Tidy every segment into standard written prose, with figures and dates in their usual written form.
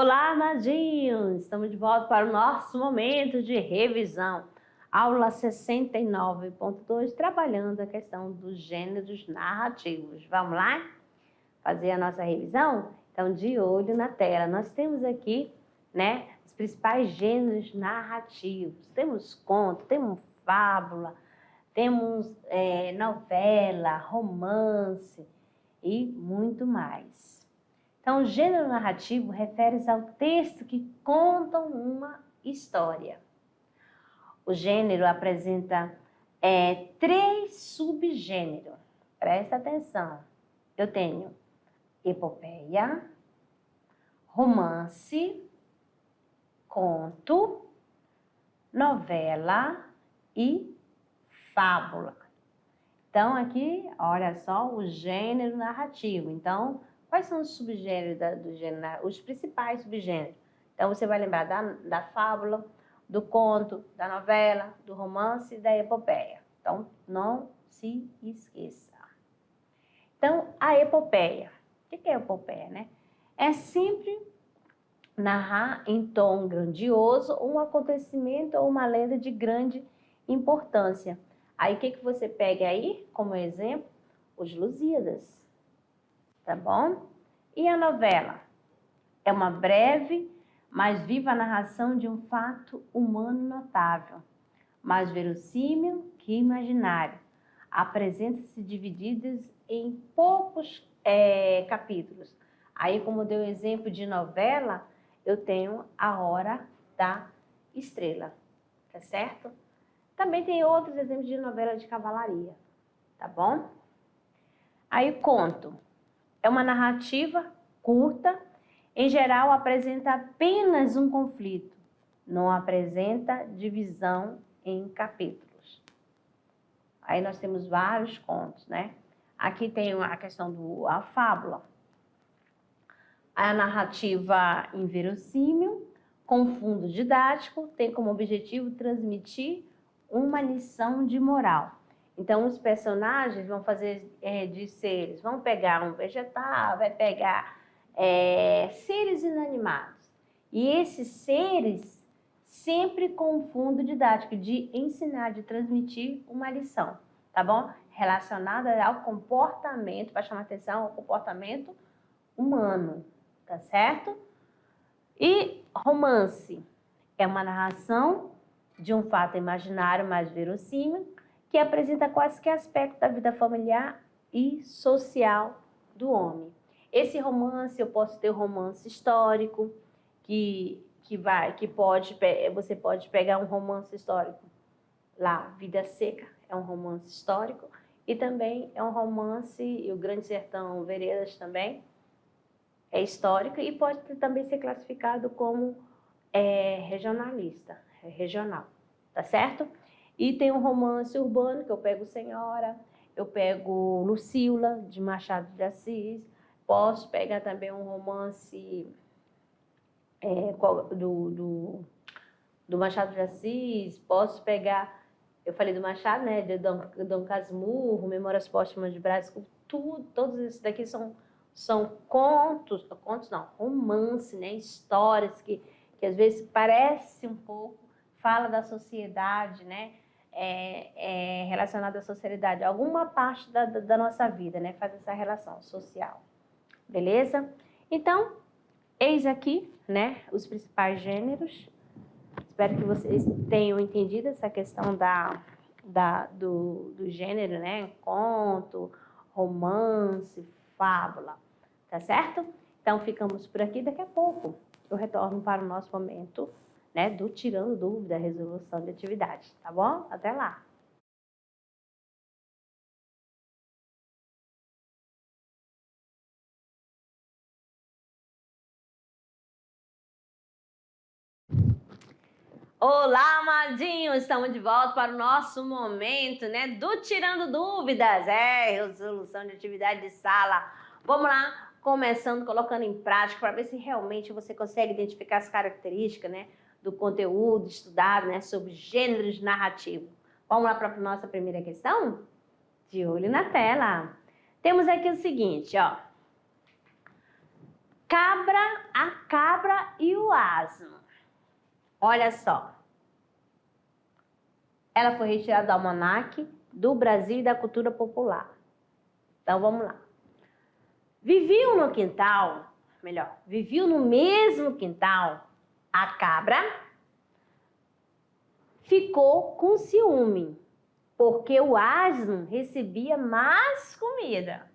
Olá, amadinhos! Estamos de volta para o nosso momento de revisão. Aula 69.2, trabalhando a questão dos gêneros narrativos. Vamos lá? Fazer a nossa revisão? Então, de olho na tela. Nós temos aqui, né, os principais gêneros narrativos. Temos conto, temos fábula, temos novela, romance e muito mais. Então, o gênero narrativo refere-se ao texto que contam uma história. O gênero apresenta 3 subgêneros. Presta atenção. Eu tenho epopeia, romance, conto, novela e fábula. Então, aqui, olha só o gênero narrativo. Então, quais são os subgêneros do gênero, os principais subgêneros? Então, você vai lembrar da fábula, do conto, da novela, do romance e da epopeia. Então, não se esqueça. Então, a epopeia. O que é epopeia, né? É sempre narrar em tom grandioso um acontecimento ou uma lenda de grande importância. Aí, o que você pega aí como exemplo? Os Lusíadas. Tá bom? E a novela? É uma breve, mas viva narração de um fato humano notável, mais verossímil que imaginário. Apresenta-se divididas em poucos capítulos. Aí, como deu exemplo de novela, eu tenho A Hora da Estrela, tá certo? Também tem outros exemplos de novela de cavalaria, tá bom? Aí, conto. É uma narrativa curta, em geral apresenta apenas um conflito, não apresenta divisão em capítulos. Aí nós temos vários contos, né? Aqui tem a questão da fábula. A narrativa inverossímil, com fundo didático, tem como objetivo transmitir uma lição de moral. Então, os personagens vão fazer de seres, vão pegar um vegetal, vai pegar seres inanimados. E esses seres sempre com fundo didático de ensinar, de transmitir uma lição, tá bom? Relacionada ao comportamento, para chamar atenção ao comportamento humano, tá certo? E romance é uma narração de um fato imaginário mais verossímil, que apresenta quaisquer aspectos da vida familiar e social do homem. Esse romance, eu posso ter um romance histórico, você pode pegar um romance histórico lá, Vida Seca, é um romance histórico, e também é um romance, e o Grande Sertão Veredas também é histórico, e pode também ser classificado como regional, tá certo? E tem um romance urbano, que eu pego Senhora, eu pego Lucília, de Machado de Assis, posso pegar também um romance do Machado de Assis, posso pegar, eu falei do Machado, né, de Dom Casmurro, Memórias Póstumas de Brás, todos esses daqui são romance, né, histórias que às vezes parece um pouco, fala da sociedade, né, relacionada à sociedade, alguma parte da nossa vida, né, faz essa relação social, beleza? Então, eis aqui, né, os principais gêneros. Espero que vocês tenham entendido essa questão do gênero, né, conto, romance, fábula, tá certo? Então, ficamos por aqui. Daqui a pouco eu retorno para o nosso momento, né, do tirando dúvida, resolução de atividade, tá bom? Até lá! Olá, amadinhos! Estamos de volta para o nosso momento, né, do tirando dúvidas, resolução de atividade de sala. Vamos lá, começando, colocando em prática, para ver se realmente você consegue identificar as características, né, do conteúdo estudado, né, sobre gêneros narrativos. Vamos lá para a nossa primeira questão? De olho na tela. Temos aqui o seguinte, ó. A cabra o asno? Olha só. Ela foi retirada do almanaque do Brasil e da cultura popular. Então, vamos lá. Viviam no mesmo quintal, a cabra ficou com ciúme, porque o asno recebia mais comida.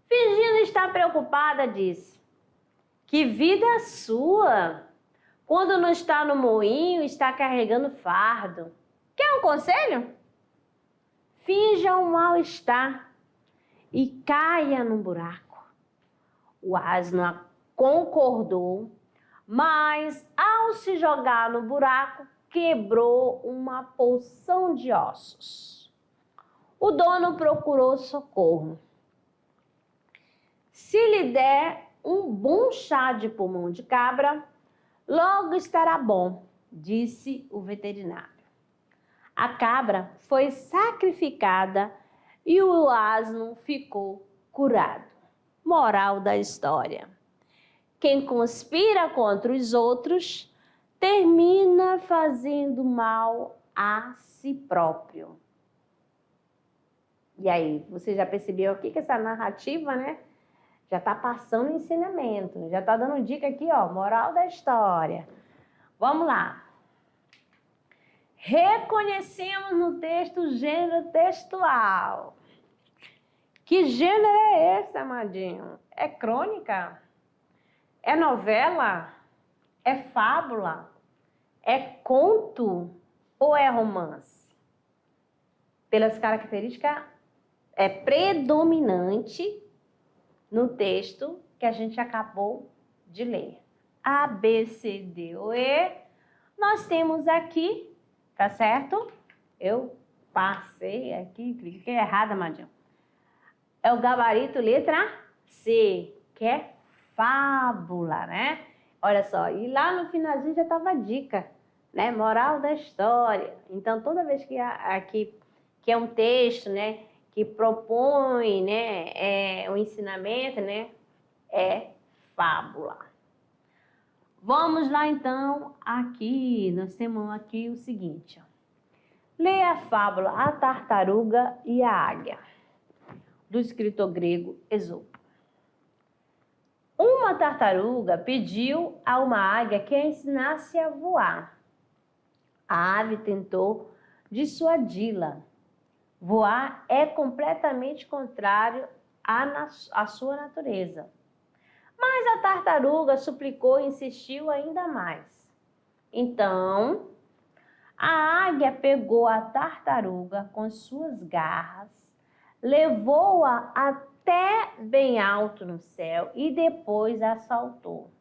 Fingindo estar preocupada, disse: que vida sua! Quando não está no moinho, está carregando fardo. Quer um conselho? Finja um mal-estar e caia num buraco. O asno concordou, mas ao se jogar no buraco, quebrou uma porção de ossos. O dono procurou socorro. Se lhe der um bom chá de pulmão de cabra, logo estará bom, disse o veterinário. A cabra foi sacrificada e o asno ficou curado. Moral da história: quem conspira contra os outros termina fazendo mal a si próprio. E aí, você já percebeu aqui que essa narrativa, né? Já está passando ensinamento, já está dando dica aqui, ó, moral da história. Vamos lá. Reconhecemos no texto o gênero textual. Que gênero é esse, amadinho? É crônica? É novela? É fábula? É conto? Ou é romance? Pelas características, é predominante no texto que a gente acabou de ler. A, B, C, D ou E. Nós temos aqui, tá certo? Eu passei aqui, cliquei errado, amadinho. É o gabarito letra C, que é fábula, né? Olha só, e lá no finalzinho já estava a dica, né? Moral da história. Então, toda vez que aqui que é um texto, né, que propõe, né, o ensinamento, né, é fábula. Vamos lá, então, aqui, nós temos aqui o seguinte, ó. Leia a fábula A Tartaruga e a Águia, do escritor grego Esopo. Uma tartaruga pediu a uma águia que a ensinasse a voar. A ave tentou dissuadi-la. Voar é completamente contrário à sua natureza. Mas a tartaruga suplicou e insistiu ainda mais. Então, a águia pegou a tartaruga com suas garras, levou-a até bem alto no céu e depois a soltou.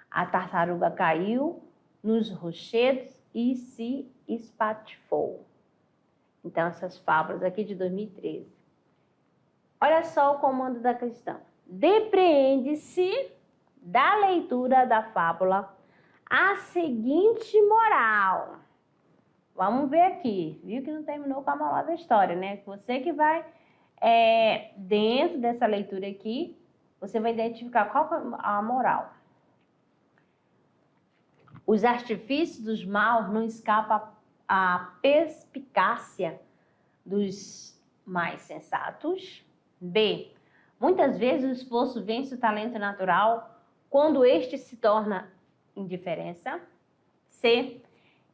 A tartaruga caiu nos rochedos e se espatifou. Então, essas fábulas aqui de 2013. Olha só o comando da questão. Depreende-se da leitura da fábula a seguinte moral. Vamos ver aqui. Viu que não terminou com a moral da história, né? Você que vai, dentro dessa leitura aqui, você vai identificar qual é a moral. Os artifícios dos maus não escapam à perspicácia dos mais sensatos. B. Muitas vezes o esforço vence o talento natural quando este se torna indiferença. C.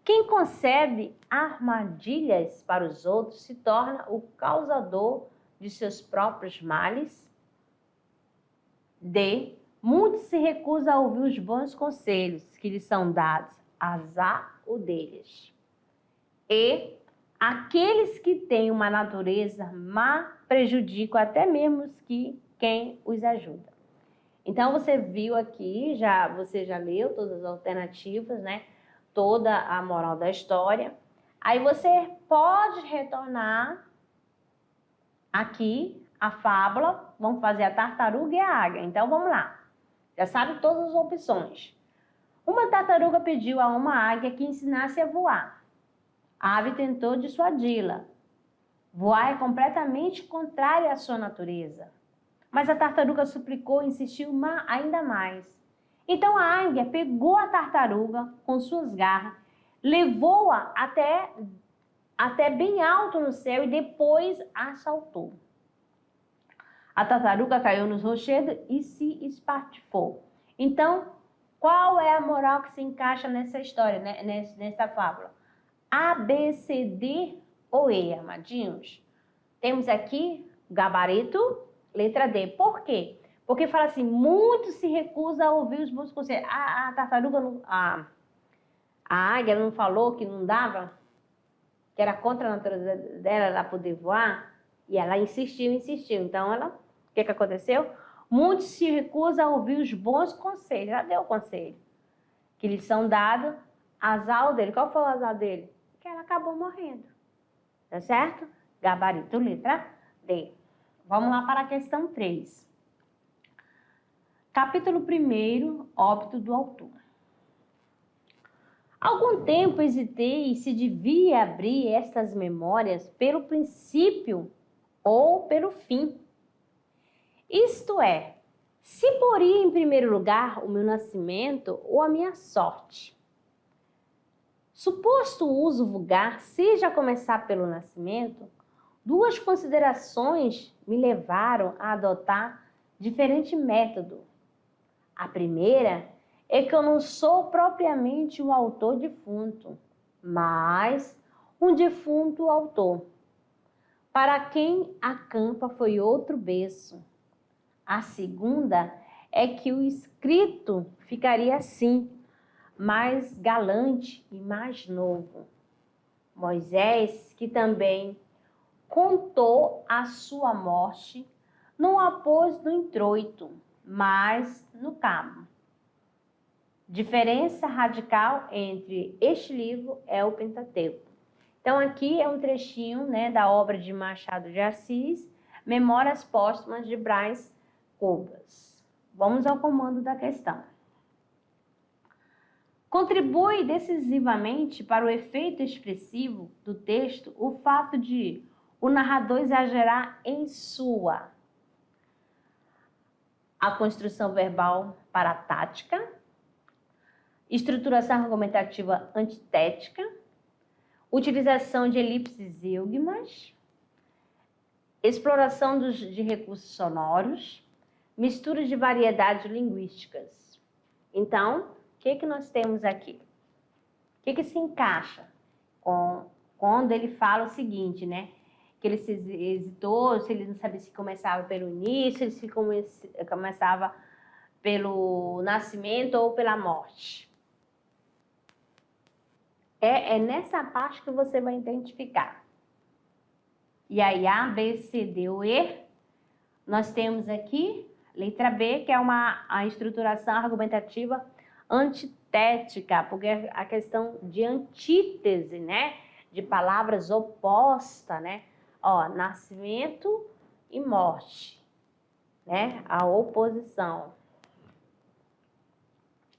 Quem concede armadilhas para os outros se torna o causador de seus próprios males. D. Muitos se recusam a ouvir os bons conselhos que lhes são dados, azar o deles. E. Aqueles que têm uma natureza má prejudicam até mesmo quem os ajuda. Então, você viu aqui, você já leu todas as alternativas, né? Toda a moral da história. Aí você pode retornar aqui a fábula. Vamos fazer a tartaruga e a águia. Então, vamos lá. Já sabe todas as opções. Uma tartaruga pediu a uma águia que ensinasse a voar. A ave tentou dissuadi-la. Voar é completamente contrário à sua natureza. Mas a tartaruga suplicou e insistiu ainda mais. Então a águia pegou a tartaruga com suas garras, levou-a até bem alto no céu e depois a soltou. A tartaruga caiu nos rochedos e se espatifou. Então, qual é a moral que se encaixa nessa história, né? nessa fábula? A, B, C, D ou E, amadinhos? Temos aqui gabarito, letra D. Por quê? Porque fala assim, muito se recusa a ouvir os bons conselhos. A tartaruga, a águia não falou que não dava? Que era contra a natureza dela, ela poder voar? E ela insistiu. Então, o que aconteceu? Muitos se recusam a ouvir os bons conselhos. Já deu o conselho. Que lhes são dados, azar dele. Qual foi o azar dele? Que ela acabou morrendo. Tá certo? Gabarito, letra D. Vamos lá para a questão 3. Capítulo 1, óbito do autor. Algum tempo hesitei se devia abrir estas memórias pelo princípio ou pelo fim. Isto é, se poria em primeiro lugar o meu nascimento ou a minha sorte. Suposto o uso vulgar seja começar pelo nascimento, duas considerações me levaram a adotar diferente método. A primeira é que eu não sou propriamente um autor defunto, mas um defunto autor, para quem a campa foi outro berço. A segunda é que o escrito ficaria assim, mais galante e mais novo. Moisés, que também contou a sua morte, não a pôs no introito, mas no cabo. Diferença radical entre este livro é o Pentateuco. Então aqui é um trechinho, né, da obra de Machado de Assis, Memórias Póstumas de Brás Cubas. Vamos ao comando da questão. Contribui decisivamente para o efeito expressivo do texto o fato de o narrador exagerar em a construção verbal paratática, estruturação argumentativa antitética, utilização de elipses ílgimas, exploração de recursos sonoros, mistura de variedades linguísticas. Então, o que nós temos aqui? O que se encaixa quando ele fala o seguinte, né? Que ele se hesitou, se ele não sabia se começava pelo início, se começava pelo nascimento ou pela morte. É nessa parte que você vai identificar. E aí, A, B, C, D ou E, nós temos aqui, letra B, que é a estruturação argumentativa antitética, porque é a questão de antítese, né? De palavras opostas, né? Ó, nascimento e morte, né? A oposição.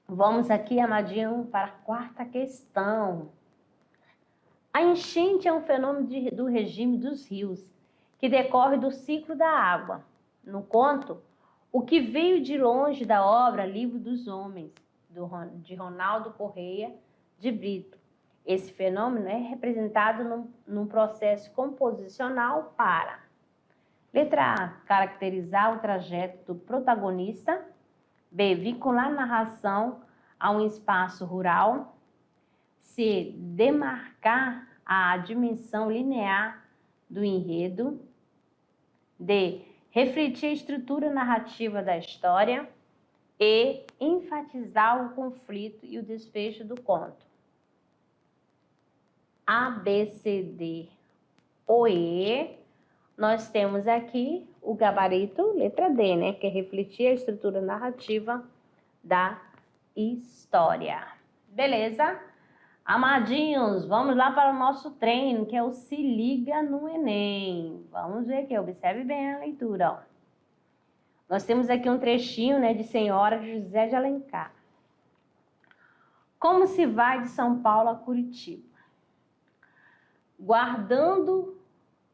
Vamos aqui, amadinho, para a quarta questão. A enchente é um fenômeno do regime dos rios, que decorre do ciclo da água. No conto, o que veio de longe da obra Livro dos Homens, de Ronaldo Correia de Brito. Esse fenômeno é representado num processo composicional para: letra A, caracterizar o trajeto do protagonista. B, vincular a narração a um espaço rural. C, demarcar a dimensão linear do enredo. D, refletir a estrutura narrativa da história. E, enfatizar o conflito e o desfecho do conto. A, B, C, D ou E, nós temos aqui o gabarito, letra D, né? Que é refletir a estrutura narrativa da história. Beleza? Amadinhos, vamos lá para o nosso treino, que é o Se Liga no Enem. Vamos ver aqui, observe bem a leitura, ó. Nós temos aqui um trechinho, né, de Senhora de José de Alencar. Como se vai de São Paulo a Curitiba? Guardando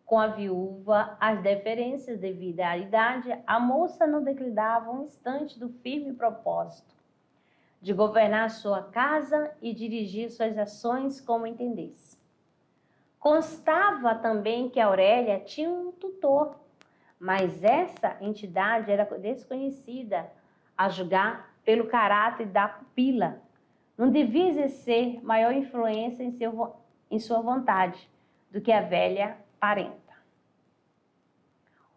com a viúva as deferências devidas à idade, a moça não declinava um instante do firme propósito. de governar sua casa e dirigir suas ações como entendesse. Constava também que Aurélia tinha um tutor, mas essa entidade era desconhecida, a julgar pelo caráter da pupila. Não devia exercer maior influência em sua vontade do que a velha parenta.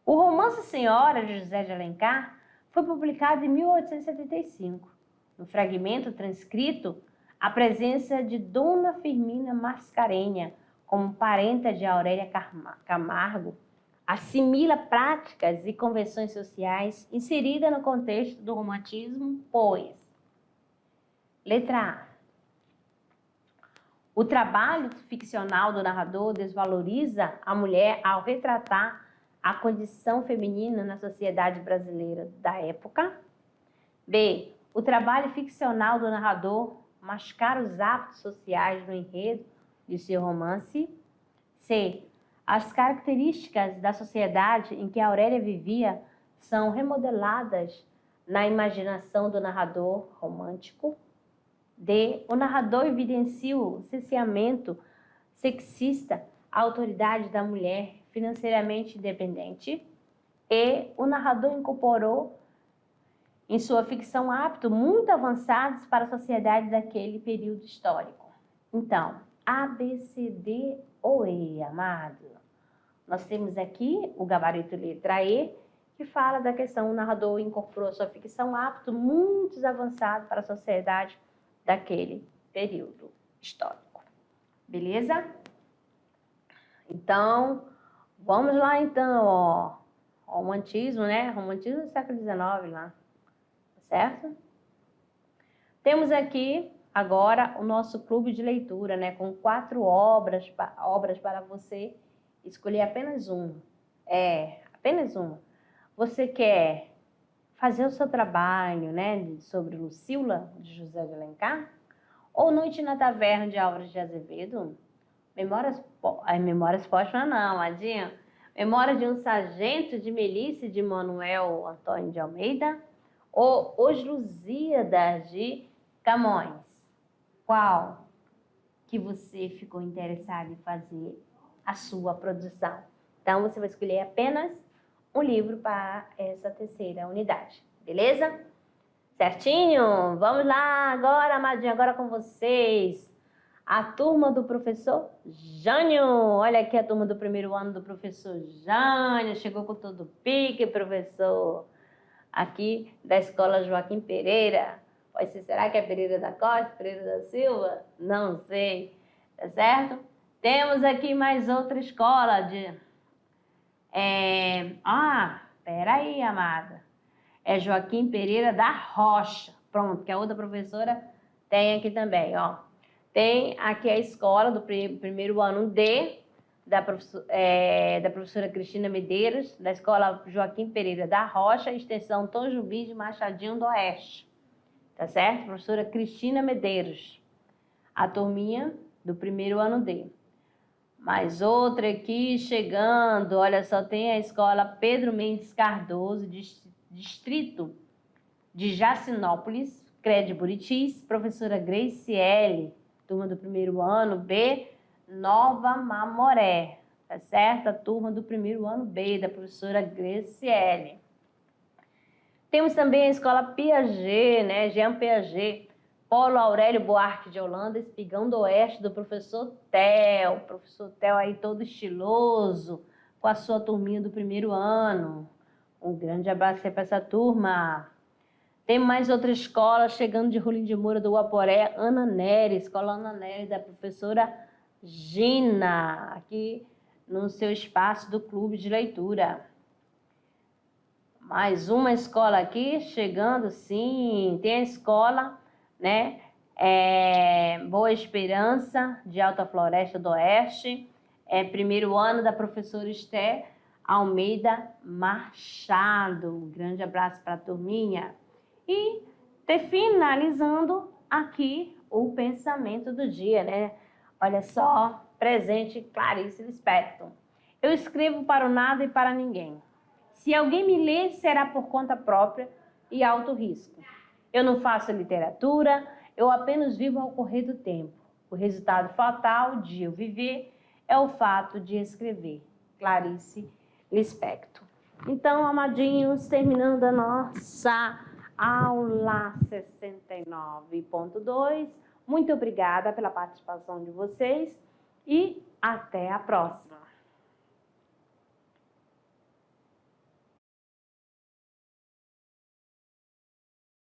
O romance Senhora de José de Alencar foi publicado em 1875. No fragmento transcrito, a presença de Dona Firmina Mascarenha como parenta de Aurélia Camargo assimila práticas e convenções sociais inseridas no contexto do romantismo, pois: letra A. O trabalho ficcional do narrador desvaloriza a mulher ao retratar a condição feminina na sociedade brasileira da época. B. O trabalho ficcional do narrador mascara os hábitos sociais no enredo de seu romance. C. As características da sociedade em que Aurélia vivia são remodeladas na imaginação do narrador romântico. D. O narrador evidencia o cerceamento sexista à autoridade da mulher financeiramente independente. E. O narrador incorporou em sua ficção hábitos muito avançados para a sociedade daquele período histórico. Então, A, B, C, D ou E, amado? Nós temos aqui o gabarito letra E, que fala da questão: o narrador incorporou sua ficção hábitos muito avançados para a sociedade daquele período histórico. Beleza? Então, vamos lá então, ó. Romantismo, né? Romantismo do século XIX lá. Certo? Temos aqui agora o nosso clube de leitura, né? Com 4 obras para você escolher apenas uma. Apenas uma. Você quer fazer o seu trabalho, né? Sobre Lucília, de José de Alencar? Ou Noite na Taverna, de Álvares de Azevedo? Memórias Póstumas não, Adinha. Memória de um Sargento, de Melícia, de Manuel Antônio de Almeida? Ou Os Lusíadas, de Camões? Qual que você ficou interessado em fazer a sua produção? Então, você vai escolher apenas um livro para essa terceira unidade, beleza? Certinho? Vamos lá agora, amadinho, agora com vocês. A turma do professor Jânio. Olha aqui a turma do primeiro ano do professor Jânio. Chegou com todo o pique, professor. Aqui da escola Joaquim Pereira. Pode ser, será que é Pereira da Costa, Pereira da Silva? Não sei, tá certo? Temos aqui mais outra escola de... peraí, amada. É Joaquim Pereira da Rocha. Pronto, que a outra professora tem aqui também, ó. Tem aqui a escola do primeiro ano D, da professora Cristina Medeiros, da escola Joaquim Pereira da Rocha, extensão Tom Jubim de Machadinho do Oeste. Tá certo? Professora Cristina Medeiros. A turminha do primeiro ano D. Mais outra aqui chegando, olha só, tem a escola Pedro Mendes Cardoso, distrito de Jacinópolis, CRED Buritis, professora Graciele, turma do primeiro ano B, Nova Mamoré, tá certo? A turma do primeiro ano B, da professora Graciele. Temos também a escola Piaget, né? Jean Piaget, Polo Aurélio Buarque de Holanda, Espigão do Oeste, do professor Theo. Professor Theo aí todo estiloso, com a sua turminha do primeiro ano. Um grande abraço aí para essa turma. Tem mais outra escola chegando de Rolim de Moura, do Uaporé, Ana Nery, escola Ana Nery, da professora Gina, aqui no seu espaço do clube de leitura. Mais uma escola aqui chegando, sim, tem a escola, né, Boa Esperança, de Alta Floresta do Oeste, primeiro ano da professora Esther Almeida Machado. Um grande abraço para a turminha. E finalizando aqui o pensamento do dia, né? Olha só, presente Clarice Lispector. Eu escrevo para o nada e para ninguém. Se alguém me ler, será por conta própria e alto risco. Eu não faço literatura, eu apenas vivo ao correr do tempo. O resultado fatal de eu viver é o fato de escrever. Clarice Lispector. Então, amadinhos, terminando a nossa aula 69.2. Muito obrigada pela participação de vocês e até a próxima.